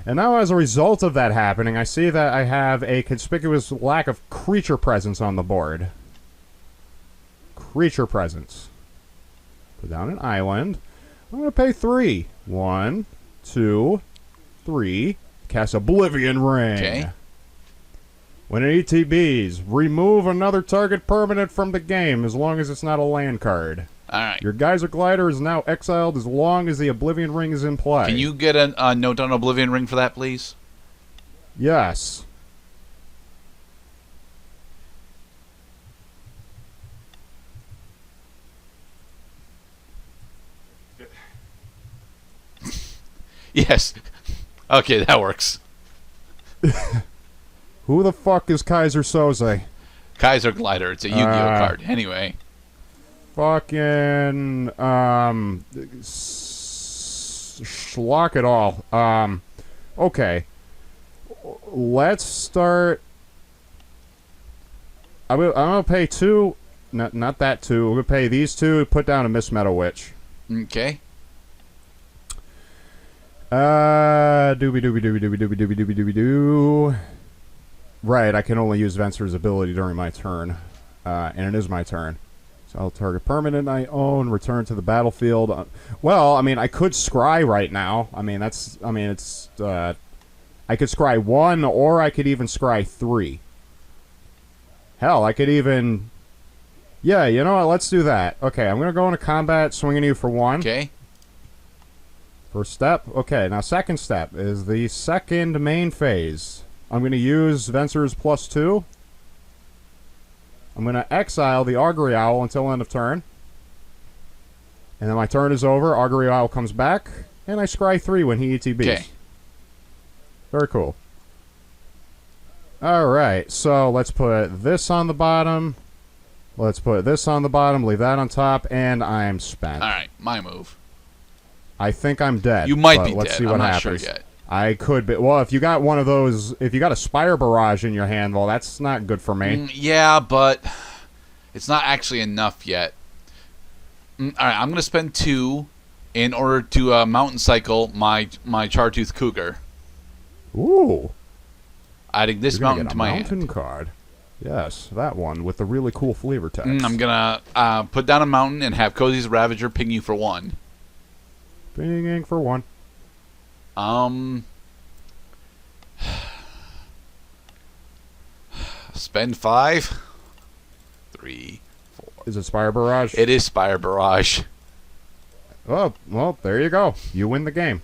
And now as a result of that happening, I see that I have a conspicuous lack of creature presence on the board. Creature presence. Put down an island. I'm going to pay 3. 1, 2, 3. Cast Oblivion Ring. Okay. When it ETBs, remove another target permanent from the game as long as it's not a land card. Alright. Your Geyser Glider is now exiled as long as the Oblivion Ring is in play. Can you get a note on Oblivion Ring for that, please? Yes. Yes. Okay, that works. Who the fuck is Kaiser Soze? Kaiser Glider. It's a Yu-Gi-Oh card. Anyway. Fucking, schlock it all. Okay. Let's start. I'm gonna pay 2. Not that 2. I'm gonna pay these 2. Put down a Miss Meadow Witch. Okay. Doobie. Right, I can only use Venser's ability during my turn. And it is my turn. So I'll target permanent I own, return to the battlefield. Well, I mean, I could scry right now. I mean, I could scry 1, or I could even scry 3. Hell, I could even... Yeah, you know what? Let's do that. Okay, I'm going to go into combat, swinging you for 1. Okay. First step. Okay, now second step is the second main phase. I'm going to use Venser's +2. I'm going to exile the Augury Owl until end of turn. And then my turn is over. Augury Owl comes back. And I scry 3 when he ETBs. Okay. Very cool. Alright, so let's put this on the bottom. Let's put this on the bottom. Leave that on top. And I'm spent. Alright, my move. I think I'm dead. You might be let's dead. See what I'm not happens. sure yet. I could be. Well, if you got one of those, if you got a Spire Barrage in your hand, well, that's not good for me. Yeah, but it's not actually enough yet. All right, I'm going to spend 2 in order to mountain cycle my Chartooth Cougar. Ooh. Adding this mountain to my mountain hand. Card. Yes, that one with the really cool flavor text. I'm going to put down a mountain and have Cozy's Ravager ping you for 1. Pinging for 1. Spend 5, 3, 4. Is it Spire Barrage? It is Spire Barrage. Oh, well, there you go. You win the game.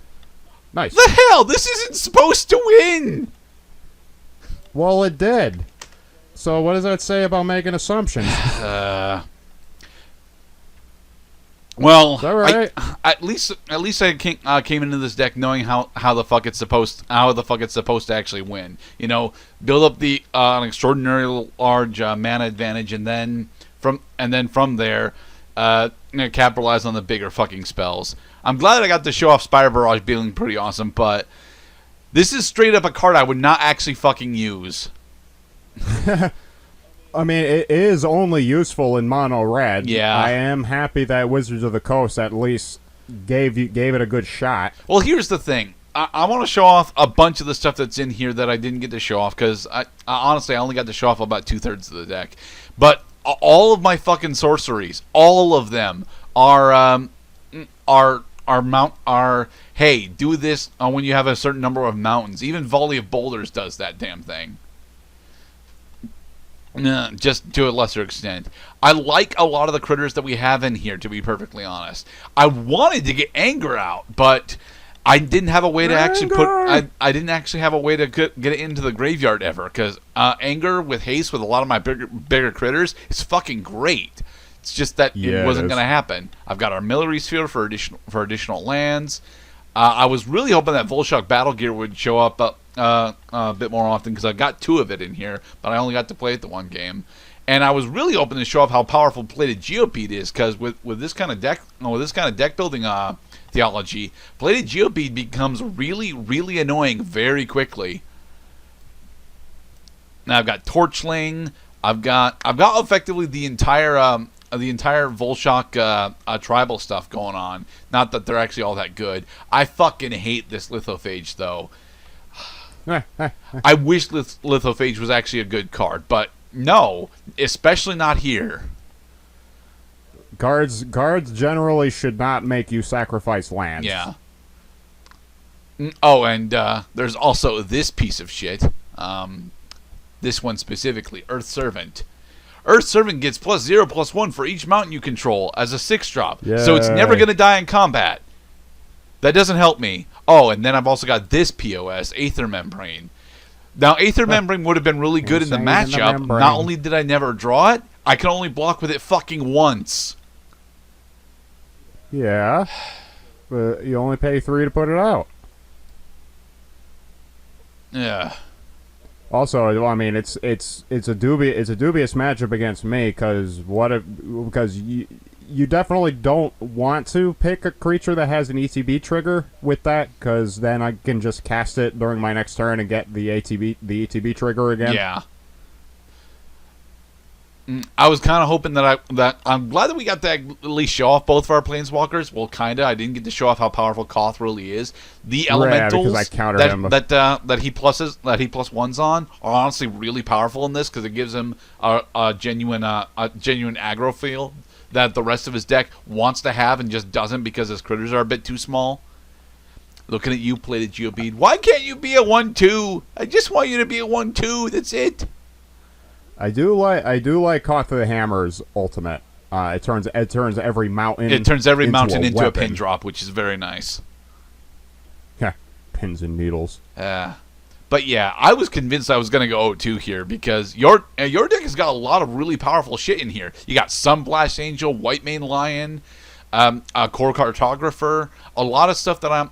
Nice. The hell? This isn't supposed to win. Well, it did. So what does that say about making assumptions? Well, right? at least I came into this deck knowing how the fuck it's supposed to actually win. You know, build up the an extraordinarily large mana advantage, and then from there, capitalize on the bigger fucking spells. I'm glad I got to show off Spire Barrage being pretty awesome, but this is straight up a card I would not actually fucking use. I mean, it is only useful in mono red. Yeah. I am happy that Wizards of the Coast at least gave it a good shot. Well, here's the thing. I want to show off a bunch of the stuff that's in here that I didn't get to show off because honestly I only got to show off about 2/3 of the deck. But all of my fucking sorceries, all of them are hey, do this when you have a certain number of mountains. Even Volley of Boulders does that damn thing. Just to a lesser extent. I like a lot of the critters that we have in here, to be perfectly honest. I wanted to get Anger out, but I didn't have a way to actually I didn't actually have a way to get it into the graveyard ever, because Anger with haste with a lot of my bigger critters is fucking great. It's just that it wasn't going to happen. I've got our Armillary Sphere for additional lands. I was really hoping that Volshock Battle Gear would show up a bit more often because I got 2 of it in here, but I only got to play it the 1 game. And I was really hoping to show off how powerful Plated Geopeed is, because with this kind of deck building theology, Plated Geopeed becomes really, really annoying very quickly. Now I've got Torchling. I've got effectively the entire Volshock tribal stuff going on. Not that they're actually all that good. I fucking hate this Lithophage though. I wish Lithophage was actually a good card, but no, especially not here. Guards generally should not make you sacrifice lands. Yeah. Oh, and there's also this piece of shit. This one specifically, Earth Servant. Earth Servant gets +0/+1 for each mountain you control as a 6-drop. So it's never going to die in combat. That doesn't help me. Oh, and then I've also got this POS, Aether Membrane. Now, Aether Membrane would have been really good in the matchup. Not only did I never draw it, I can only block with it fucking once. Yeah, but you only pay 3 to put it out. Yeah. Also, I mean, it's a dubious matchup against me because you definitely don't want to pick a creature that has an ETB trigger with that, because then I can just cast it during my next turn and get the ETB trigger again. Yeah. I was kind of hoping that I'm glad that we got to at least show off both of our planeswalkers. Well, kinda. I didn't get to show off how powerful Koth really is. The elementals I countered him. that he +1s on are honestly really powerful in this because it gives him a genuine aggro feel that the rest of his deck wants to have and just doesn't because his critters are a bit too small. Looking at you, Plated Geobead. Why can't you be a 1/2? I just want you to be a 1/2. That's it. I do like Koth the Hammer's ultimate. It turns every mountain. It turns every mountain into a weapon. pin drop, which is very nice. Yeah, pins and needles. But yeah, I was convinced I was going to go 0-2 here because your deck has got a lot of really powerful shit in here. You got Sunblast Angel, White Mane Lion, a Core Cartographer, a lot of stuff that I've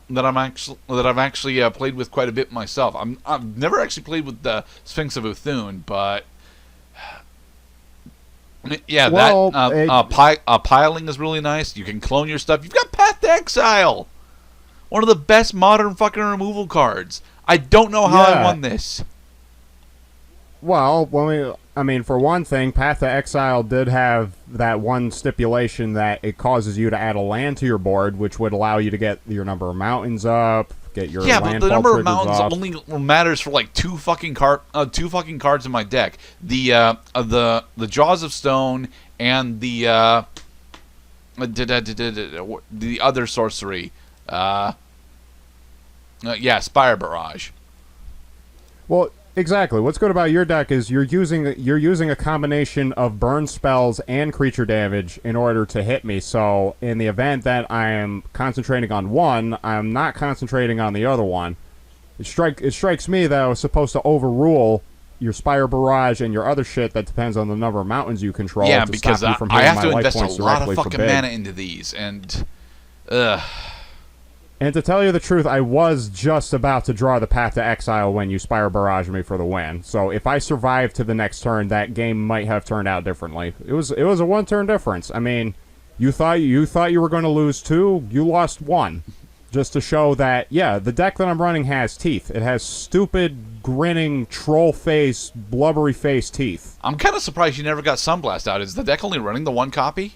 actually played with quite a bit myself. I've never actually played with the Sphinx of Uthune, but yeah, well, piling is really nice. You can clone your stuff. You've got Path to Exile, one of the best modern fucking removal cards. I don't know how I won this. Well, for one thing, Path to Exile did have that one stipulation that it causes you to add a land to your board, which would allow you to get your number of mountains up, get your but the number of mountains only matters for like two fucking cards in my deck. The Jaws of Stone and the other sorcery. Spire Barrage. Well, exactly. What's good about your deck is you're using a combination of burn spells and creature damage in order to hit me. So in the event that I am concentrating on one, I'm not concentrating on the other one. It strikes me that I was supposed to overrule your Spire Barrage and your other shit that depends on the number of mountains you control. Yeah, to because stop you from I hitting have to my life invest a points lot of directly fucking for big. mana into these, and And to tell you the truth, I was just about to draw the Path to Exile when you Spire Barrage me for the win. So if I survived to the next turn, that game might have turned out differently. It was a one-turn difference. I mean, you thought you were going to lose 2, you lost 1. Just to show that, yeah, the deck that I'm running has teeth. It has stupid, grinning, troll face, blubbery face teeth. I'm kind of surprised you never got Sunblast out. Is the deck only running the 1 copy?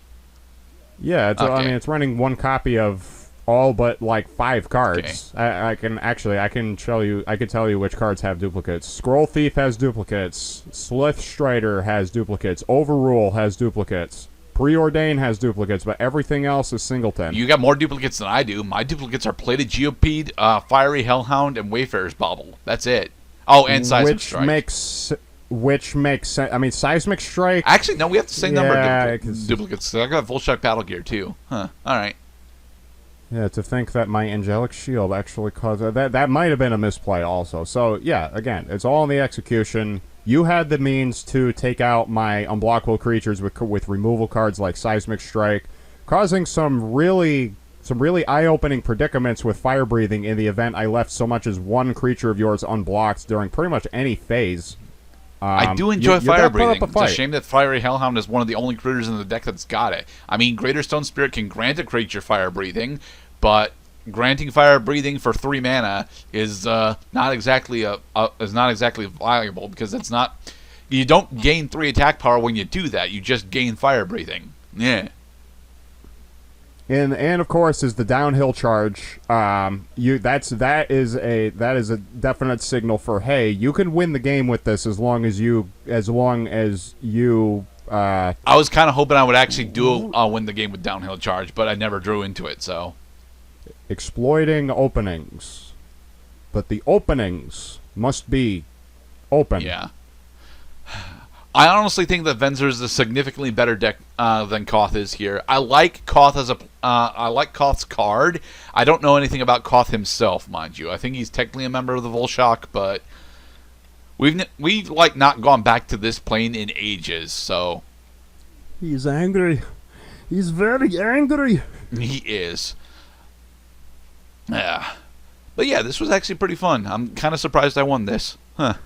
Yeah, Okay. I mean, it's running 1 copy of all but like 5 cards. Okay. I can tell you which cards have duplicates. Scroll Thief has duplicates. Slith Strider has duplicates. Overrule has duplicates. Preordain has duplicates, but everything else is singleton. You got more duplicates than I do. My duplicates are Plated Geopede, Fiery Hellhound, and Wayfarer's Bauble. That's it. Oh, and Seismic Strike. Which makes sense. I mean, Seismic Strike. Actually, no, we have the same number of duplicates. I got Full Shock Battle Gear too. Huh. All right. Yeah, to think that my Angelic Shield actually caused that might have been a misplay also. So yeah, again, it's all in the execution. You had the means to take out my unblockable creatures with removal cards like Seismic Strike, causing some really eye-opening predicaments with Fire Breathing in the event I left so much as one creature of yours unblocked during pretty much any phase. I do enjoy Fire Breathing. It's a shame that Fiery Hellhound is one of the only critters in the deck that's got it. I mean, Greater Stone Spirit can grant a creature Fire Breathing, but granting Fire Breathing for 3 mana is not exactly valuable because it's not. You don't gain 3 attack power when you do that. You just gain Fire Breathing. Yeah. and of course is the downhill charge. That is a definite signal for, hey, you can win the game with this as long as you I was kind of hoping I would actually win the game with downhill charge, but I never drew into it. So exploiting openings, but the openings must be open. Yeah. I honestly think that Venser is a significantly better deck than Koth is here. I like Koth I like Koth's card. I don't know anything about Koth himself, mind you. I think he's technically a member of the Volshock, but we've like not gone back to this plane in ages. So he's angry. He's very angry. He is. Yeah. But yeah, this was actually pretty fun. I'm kind of surprised I won this. Huh.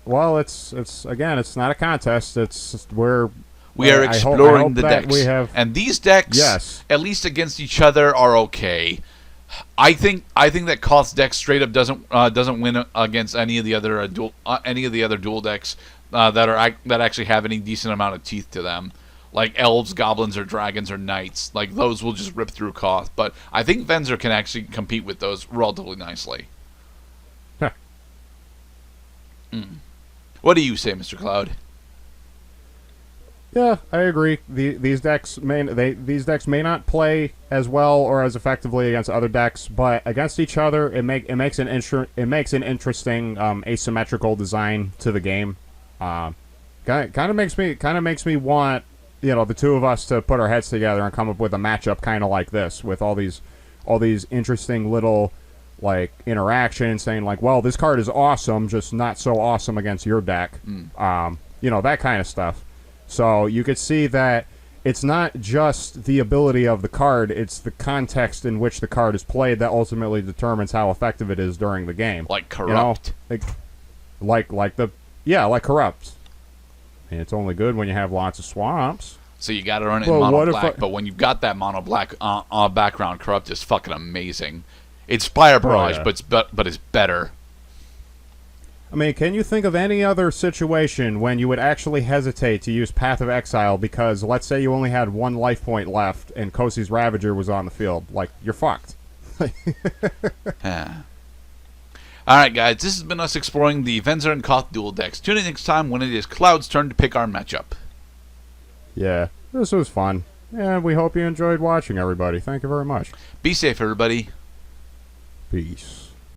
Well, it's again, it's not a contest. It's we are exploring the decks. We have, and these decks, yes, at least against each other, are okay. I think that Koth's deck straight up doesn't win against any of the other dual decks that actually have any decent amount of teeth to them, like elves, goblins, or dragons, or knights. Like those will just rip through Koth. But I think Venser can actually compete with those relatively nicely. Huh. What do you say, Mr. Cloud? Yeah, I agree. These decks may not play as well or as effectively against other decks, but against each other, it makes an interesting asymmetrical design to the game. Kind of makes me want, the two of us to put our heads together and come up with a matchup kind of like this, with all these interesting little like interaction, saying like, well, this card is awesome, just not so awesome against your deck. That kind of stuff. So you could see that it's not just the ability of the card, it's the context in which the card is played that ultimately determines how effective it is during the game. Like Corrupt. Like Corrupt. And it's only good when you have lots of swamps. So you got to run it in mono black, but when you've got that mono black background, Corrupt is fucking amazing. It's Fire Barrage, but it's better. I mean, can you think of any other situation when you would actually hesitate to use Path of Exile because, let's say you only had one life point left and Kosi's Ravager was on the field? Like, you're fucked. Alright, guys, this has been us exploring the Venser and Koth dual decks. Tune in next time when it is Cloud's turn to pick our matchup. Yeah, this was fun. And we hope you enjoyed watching, everybody. Thank you very much. Be safe, everybody. Peace.